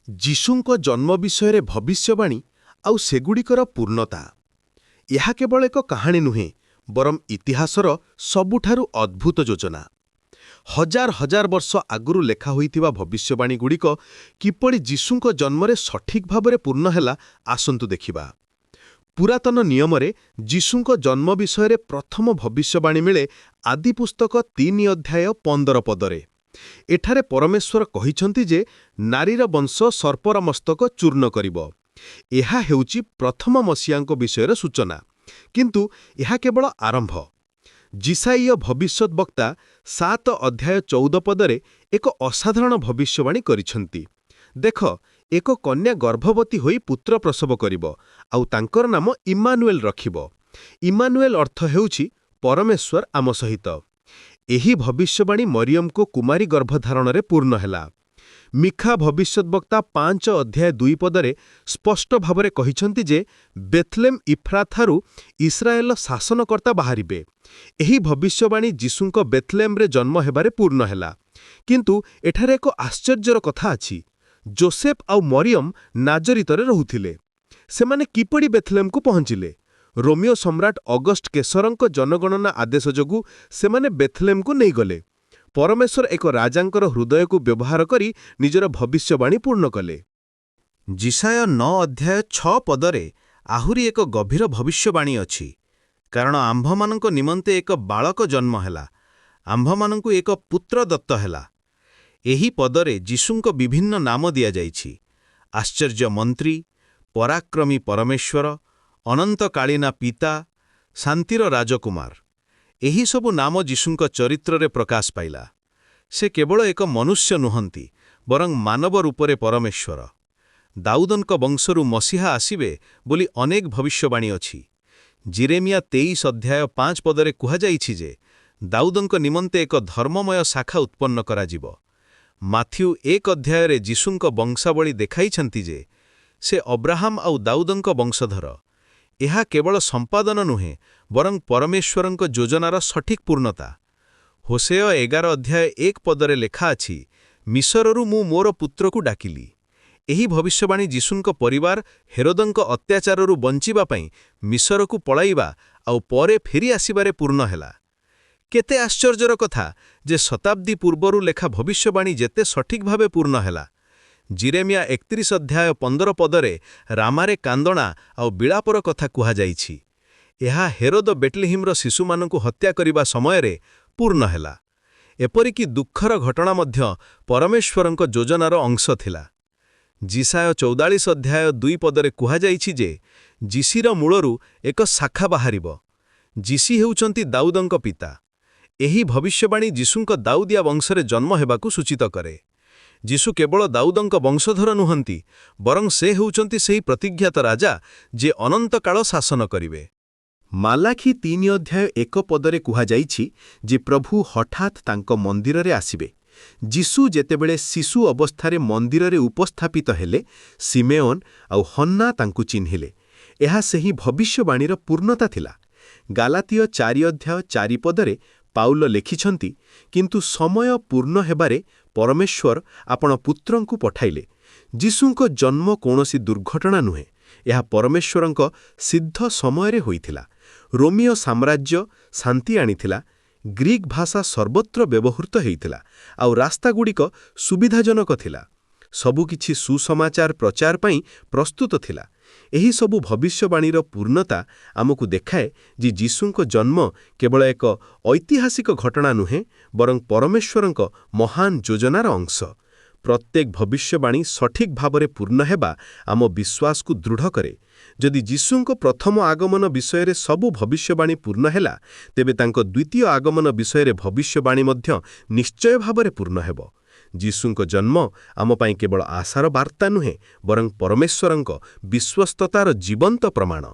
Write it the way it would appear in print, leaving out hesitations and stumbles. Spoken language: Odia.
ଯୀଶୁଙ୍କ ଜନ୍ମ ବିଷୟରେ ଭବିଷ୍ୟବାଣୀ ଆଉ ସେଗୁଡ଼ିକର ପୂର୍ଣ୍ଣତା। ଏହା କେବଳ ଏକ କାହାଣୀ ନୁହେଁ, ବରଂ ଇତିହାସର ସବୁଠାରୁ ଅଦ୍ଭୁତ ଯୋଜନା। ହଜାର ହଜାର ବର୍ଷ ଆଗରୁ ଲେଖା ହୋଇଥିବା ଭବିଷ୍ୟବାଣୀଗୁଡ଼ିକ କିପରି ଯୀଶୁଙ୍କ ଜନ୍ମରେ ସଠିକ୍ ଭାବରେ ପୂର୍ଣ୍ଣ ହେଲା, ଆସନ୍ତୁ ଦେଖିବା। ପୁରାତନ ନିୟମରେ ଯୀଶୁଙ୍କ ଜନ୍ମ ବିଷୟରେ ପ୍ରଥମ ଭବିଷ୍ୟବାଣୀ ମିଳେ ଆଦିପୁସ୍ତକ 3 ଅଧ୍ୟାୟ 15 ପଦରେ। ଏଠାରେ ପରମେଶ୍ୱର କହିଛନ୍ତି ଯେ ନାରୀର ବଂଶ ସର୍ପର ମସ୍ତକ ଚୂର୍ଣ୍ଣ କରିବ। ଏହା ହେଉଛି ପ୍ରଥମ ମସିହାଙ୍କ ବିଷୟରେ ସୂଚନା, କିନ୍ତୁ ଏହା କେବଳ ଆରମ୍ଭ। ଯିଶାଇୟ ଭବିଷ୍ୟତ ବକ୍ତା 7 ଅଧ୍ୟାୟ 14 ପଦରେ ଏକ ଅସାଧାରଣ ଭବିଷ୍ୟବାଣୀ କରିଛନ୍ତି। ଦେଖ, ଏକ କନ୍ୟା ଗର୍ଭବତୀ ହୋଇ ପୁତ୍ର ପ୍ରସବ କରିବ, ଆଉ ତାଙ୍କର ନାମ ଇମାନୁଏଲ ରଖିବ। ଇମାନୁଏଲ ଅର୍ଥ ହେଉଛି ପରମେଶ୍ୱର ଆମ ସହିତ। ଏହି ଭବିଷ୍ୟବାଣୀ ମରିୟମଙ୍କ କୁମାରୀ ଗର୍ଭଧାରଣରେ ପୂର୍ଣ୍ଣ ହେଲା। ମିଖା ଭବିଷ୍ୟତବକ୍ତା 5 ଅଧ୍ୟାୟ 2 ପଦରେ ସ୍ପଷ୍ଟ ଭାବରେ କହିଛନ୍ତି ଯେ ବେଥଲେମ୍ ଇଫ୍ରାଥାରୁ ଇସ୍ରାଏଲର ଶାସନକର୍ତ୍ତା ବାହାରିବେ। ଏହି ଭବିଷ୍ୟବାଣୀ ଯୀଶୁଙ୍କ ବେଥଲେମ୍ରେ ଜନ୍ମ ହେବାରେ ପୂର୍ଣ୍ଣ ହେଲା। କିନ୍ତୁ ଏଠାରେ ଏକ ଆଶ୍ଚର୍ଯ୍ୟର କଥା ଅଛି। ଯୋସେଫ ଆଉ ମରିୟମ ନାଜରିତରେ ରହୁଥିଲେ। ସେମାନେ କିପରି ବେଥଲେମ୍କୁ ପହଞ୍ଚିଲେ? ରୋମିଓ ସମ୍ରାଟ ଅଗଷ୍ଟ କେଶରଙ୍କ ଜନଗଣନା ଆଦେଶ ଯୋଗୁଁ ସେମାନେ ବେଥଲେମ୍କୁ ନେଇଗଲେ। ପରମେଶ୍ୱର ଏକ ରାଜାଙ୍କର ହୃଦୟକୁ ବ୍ୟବହାର କରି ନିଜର ଭବିଷ୍ୟବାଣୀ ପୂର୍ଣ୍ଣ କଲେ। ଯିଶାୟ 9 ଅଧ୍ୟାୟ 6 ପଦରେ ଆହୁରି ଏକ ଗଭୀର ଭବିଷ୍ୟବାଣୀ ଅଛି। କାରଣ ଆମ୍ଭମାନଙ୍କ ନିମନ୍ତେ ଏକ ବାଳକ ଜନ୍ମ ହେଲା, ଆମ୍ଭମାନଙ୍କୁ ଏକ ପୁତ୍ର ଦତ୍ତ ହେଲା। ଏହି ପଦରେ ଯୀଶୁଙ୍କ ବିଭିନ୍ନ ନାମ ଦିଆଯାଇଛି। ଆଶ୍ଚର୍ଯ୍ୟ ମନ୍ତ୍ରୀ, ପରାକ୍ରମୀ ପରମେଶ୍ୱର, ଅନନ୍ତକାଳୀନା ପିତା, ଶାନ୍ତିର ରାଜକୁମାର। ଏହିସବୁ ନାମ ଯୀଶୁଙ୍କ ଚରିତ୍ରରେ ପ୍ରକାଶ ପାଇଲା। ସେ କେବଳ ଏକ ମନୁଷ୍ୟ ନୁହନ୍ତି, ବରଂ ମାନବ ରୂପରେ ପରମେଶ୍ୱର। ଦାଉଦଙ୍କ ବଂଶରୁ ମସିହା ଆସିବେ ବୋଲି ଅନେକ ଭବିଷ୍ୟବାଣୀ ଅଛି। ଜିରେମିୟା 23 ଅଧ୍ୟାୟ 5 ପଦରେ କୁହାଯାଇଛି ଯେ ଦାଉଦଙ୍କ ନିମନ୍ତେ ଏକ ଧର୍ମମୟ ଶାଖା ଉତ୍ପନ୍ନ କରାଯିବ। ମାଥ୍ୟୁ 1 ଅଧ୍ୟାୟରେ ଯୀଶୁଙ୍କ ବଂଶାବଳୀ ଦେଖାଇଛନ୍ତି ଯେ ସେ ଅବ୍ରାହମ ଆଉ ଦାଉଦଙ୍କ ବଂଶଧର। ଏହା କେବଳ ସମ୍ପାଦନ ନୁହେଁ, ବରଂ ପରମେଶ୍ୱରଙ୍କ ଯୋଜନାର ସଠିକ୍ ପୂର୍ଣ୍ଣତା। ହୋସେୟ 11 ଅଧ୍ୟାୟ 1 ପଦରେ ଲେଖା ଅଛି, ମିଶରରୁ ମୁଁ ମୋର ପୁତ୍ରକୁ ଡାକିଲି। ଏହି ଭବିଷ୍ୟବାଣୀ ଯୀଶୁଙ୍କ ପରିବାର ହେରୋଦଙ୍କ ଅତ୍ୟାଚାରରୁ ବଞ୍ଚିବା ପାଇଁ ମିଶରକୁ ପଳାଇବା ଆଉ ପରେ ଫେରି ଆସିବାରେ ପୂର୍ଣ୍ଣ ହେଲା। କେତେ ଆଶ୍ଚର୍ଯ୍ୟର କଥା ଯେ ଶତାବ୍ଦୀ ପୂର୍ବରୁ ଲେଖା ଭବିଷ୍ୟବାଣୀ ଯେତେ ସଠିକ୍ ଭାବେ ପୂର୍ଣ୍ଣ ହେଲା। ଜିରେମିୟା 31 ଅଧ୍ୟାୟ 15 ପଦରେ ରାମାରେ କାନ୍ଦଣା ଆଉ ବିଳାପର କଥା କୁହାଯାଇଛି। ଏହା ହେରୋଦ ବେଟଲିହିମ୍ର ଶିଶୁମାନଙ୍କୁ ହତ୍ୟା କରିବା ସମୟରେ ପୂର୍ଣ୍ଣ ହେଲା। ଏପରିକି ଦୁଃଖର ଘଟଣା ମଧ୍ୟ ପରମେଶ୍ୱରଙ୍କ ଯୋଜନାର ଅଂଶ ଥିଲା। ଯିଶାୟ 44 ଅଧ୍ୟାୟ 2 ପଦରେ କୁହାଯାଇଛି ଯେ ଯିଶିର ମୂଳରୁ ଏକ ଶାଖା ବାହାରିବ। ଯିଶି ହେଉଛନ୍ତି ଦାଉଦଙ୍କ ପିତା। ଏହି ଭବିଷ୍ୟବାଣୀ ଯୀଶୁଙ୍କ ଦାଉଦିଆ ବଂଶରେ ଜନ୍ମ ହେବାକୁ ସୂଚିତ କରେ। ଯୀଶୁ କେବଳ ଦାଉଦଙ୍କ ବଂଶଧର ନୁହନ୍ତି, ବରଂ ସେ ହେଉଛନ୍ତି ସେହି ପ୍ରତିଜ୍ଞାତ ରାଜା ଯିଏ ଅନନ୍ତକାଳ ଶାସନ କରିବେ। ମାଲାଖି 3 ଅଧ୍ୟାୟ 1 ପଦରେ କୁହାଯାଇଛି ଯେ ପ୍ରଭୁ ହଠାତ୍ ତାଙ୍କ ମନ୍ଦିରରେ ଆସିବେ। ଯୀଶୁ ଯେତେବେଳେ ଶିଶୁ ଅବସ୍ଥାରେ ମନ୍ଦିରରେ ଉପସ୍ଥାପିତ ହେଲେ, ସିମେଓନ ଆଉ ହନ୍ନା ତାଙ୍କୁ ଚିହ୍ନିଲେ। ଏହା ସେହି ଭବିଷ୍ୟବାଣୀର ପୂର୍ଣ୍ଣତା ଥିଲା। ଗାଲାତୀୟ 4 ଅଧ୍ୟାୟ 4 ପଦରେ ପାଉଲ ଲେଖିଛନ୍ତି, କିନ୍ତୁ ସମୟ ପୂର୍ଣ୍ଣ ହେବାରେ ପରମେଶ୍ୱର ଆପଣ ପୁତ୍ରଙ୍କୁ ପଠାଇଲେ। ଯୀଶୁଙ୍କ ଜନ୍ମ କୌଣସି ଦୁର୍ଘଟଣା ନୁହେଁ, ଏହା ପରମେଶ୍ୱରଙ୍କ ସିଦ୍ଧ ସମୟରେ ହୋଇଥିଲା। ରୋମିଓ ସାମ୍ରାଜ୍ୟ ଶାନ୍ତି ଆଣିଥିଲା, ଗ୍ରୀକ୍ ଭାଷା ସର୍ବତ୍ର ବ୍ୟବହୃତ ହୋଇଥିଲା, ଆଉ ରାସ୍ତାଗୁଡ଼ିକ ସୁବିଧାଜନକ ଥିଲା। ସବୁକିଛି ସୁସମାଚାର ପ୍ରଚାର ପାଇଁ ପ୍ରସ୍ତୁତ ଥିଲା। ଏହି ସବୁ ଭବିଷ୍ୟବାଣୀର ପୂର୍ଣ୍ଣତା ଆମକୁ ଦେଖାଏ ଯେ ଯୀଶୁଙ୍କ ଜନ୍ମ କେବଳ ଏକ ଐତିହାସିକ ଘଟଣା ନୁହେଁ, ବରଂ ପରମେଶ୍ୱରଙ୍କ ମହାନ ଯୋଜନାର ଅଂଶ। ପ୍ରତ୍ୟେକ ଭବିଷ୍ୟବାଣୀ ସଠିକ୍ ଭାବରେ ପୂର୍ଣ୍ଣ ହେବା ଆମ ବିଶ୍ୱାସକୁ ଦୃଢ଼ କରେ। ଯଦି ଯୀଶୁଙ୍କ ପ୍ରଥମ ଆଗମନ ବିଷୟରେ ସବୁ ଭବିଷ୍ୟବାଣୀ ପୂର୍ଣ୍ଣ ହେଲା, ତେବେ ତାଙ୍କ ଦ୍ୱିତୀୟ ଆଗମନ ବିଷୟରେ ଭବିଷ୍ୟବାଣୀ ମଧ୍ୟ ନିଶ୍ଚୟ ଭାବରେ ପୂର୍ଣ୍ଣ ହେବ। ଯୀଶୁଙ୍କ ଜନ୍ମ ଆମ ପାଇଁ କେବଳ ଆଶାର ବାର୍ତ୍ତା ନୁହେଁ, ବରଂ ପରମେଶ୍ୱରଙ୍କ ବିଶ୍ୱସ୍ତତାର ଜୀବନ୍ତ ପ୍ରମାଣ।